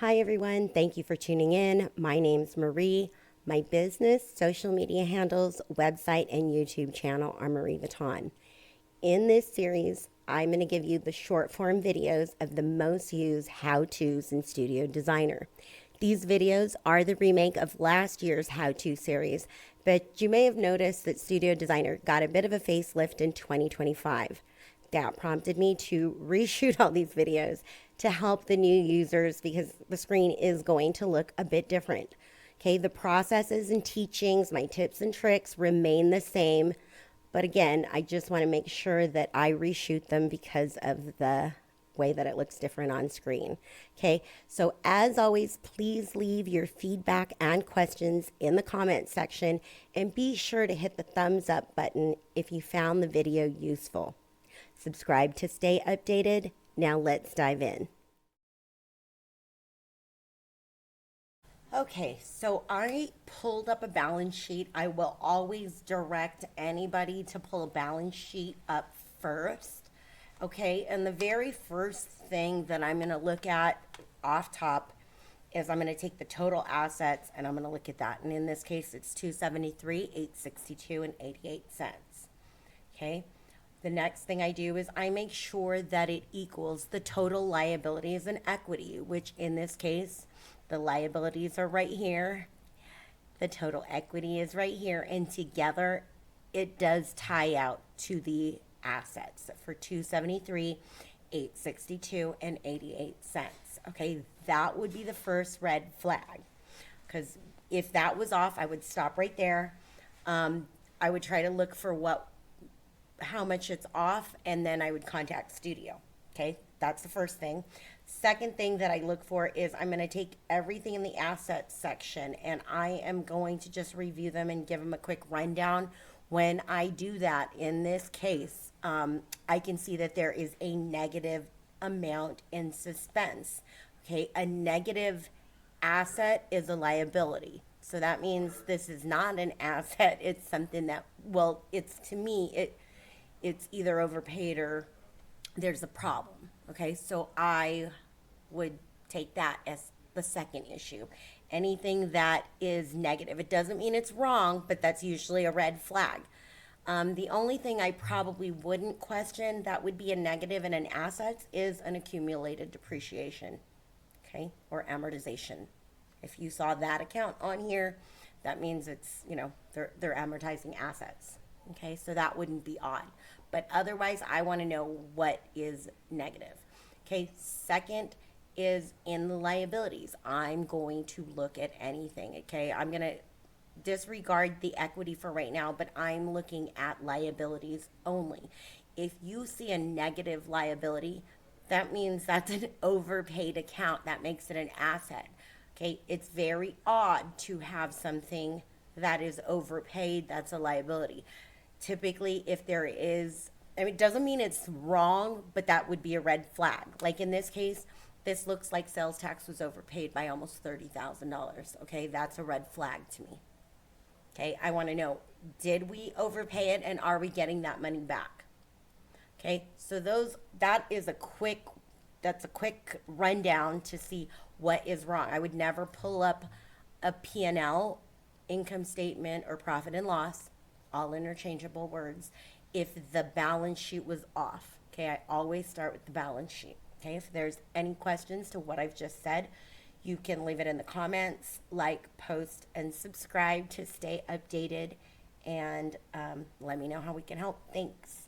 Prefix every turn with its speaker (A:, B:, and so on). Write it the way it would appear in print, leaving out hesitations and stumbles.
A: Hi everyone, thank you for tuning in. My name's Marie. My business, social media handles, website, and YouTube channel are Mareevuitton. In this series, I'm going to give you the short form videos of the most used how-tos in Studio Designer. These videos are the remake of last year's how-to series, but you may have noticed that Studio Designer got a bit of a facelift in 2025. That prompted me to reshoot all these videos to help the new users because the screen is going to look a bit different. Okay, the processes and teachings, my tips and tricks remain the same. But again, I just want to make sure that I reshoot them because of the way that it looks different on screen. Okay, so as always, please leave your feedback and questions in the comment section and be sure to hit the thumbs up button if you found the video useful. Subscribe to stay updated. Now let's dive in. Okay, so I pulled up a balance sheet. I will always direct anybody to pull a balance sheet up first. Okay, and the very first thing that I'm going to look at off top is I'm going to take the total assets and I'm going to look at that. And in this case, it's 273, 862, and 88 cents. Okay. The next thing I do is I make sure that it equals the total liabilities and equity, which in this case, the liabilities are right here. The total equity is right here. And together, it does tie out to the assets for 273, 862, and 88 cents. Okay, that would be the first red flag. Because if that was off, I would stop right there. I would try to look for how much it's off, and then I would contact Studio. Okay, that's the first thing. Second thing that I look for is I'm going to take everything in the assets section and I am going to just review them and give them a quick rundown. When I do that, in this case, I can see that there is a negative amount in suspense. Okay, a negative asset is a liability. So that means this is not an asset. It's something that, well, it's to me, it's either overpaid or there's a problem. Okay, so I would take that as the second issue. Anything that is negative, it doesn't mean it's wrong, but that's usually a red flag. The only thing I probably wouldn't question that would be a negative in an asset is an accumulated depreciation, okay, or amortization. If you saw that account on here, that means it's, they're amortizing assets. Okay, so that wouldn't be odd. But otherwise, I want to know what is negative. Okay, second is in the liabilities. I'm going to look at anything. Okay, I'm going to disregard the equity for right now, but I'm looking at liabilities only. If you see a negative liability, that means that's an overpaid account. That makes it an asset. Okay, it's very odd to have something that is overpaid that's a liability. Typically, if there is, it doesn't mean it's wrong, but that would be a red flag. Like in this case, this looks like sales tax was overpaid by almost $30,000. Okay, that's a red flag to me. Okay, I want to know, did we overpay it and are we getting that money back? Okay, so that's a quick rundown to see what is wrong. I would never pull up a P&L, income statement, or profit and loss, all interchangeable words, if the balance sheet was off. Okay, I always start with the balance sheet. Okay, if there's any questions to what I've just said, you can leave it in the comments, like, post, and subscribe to stay updated, and let me know how we can help. Thanks.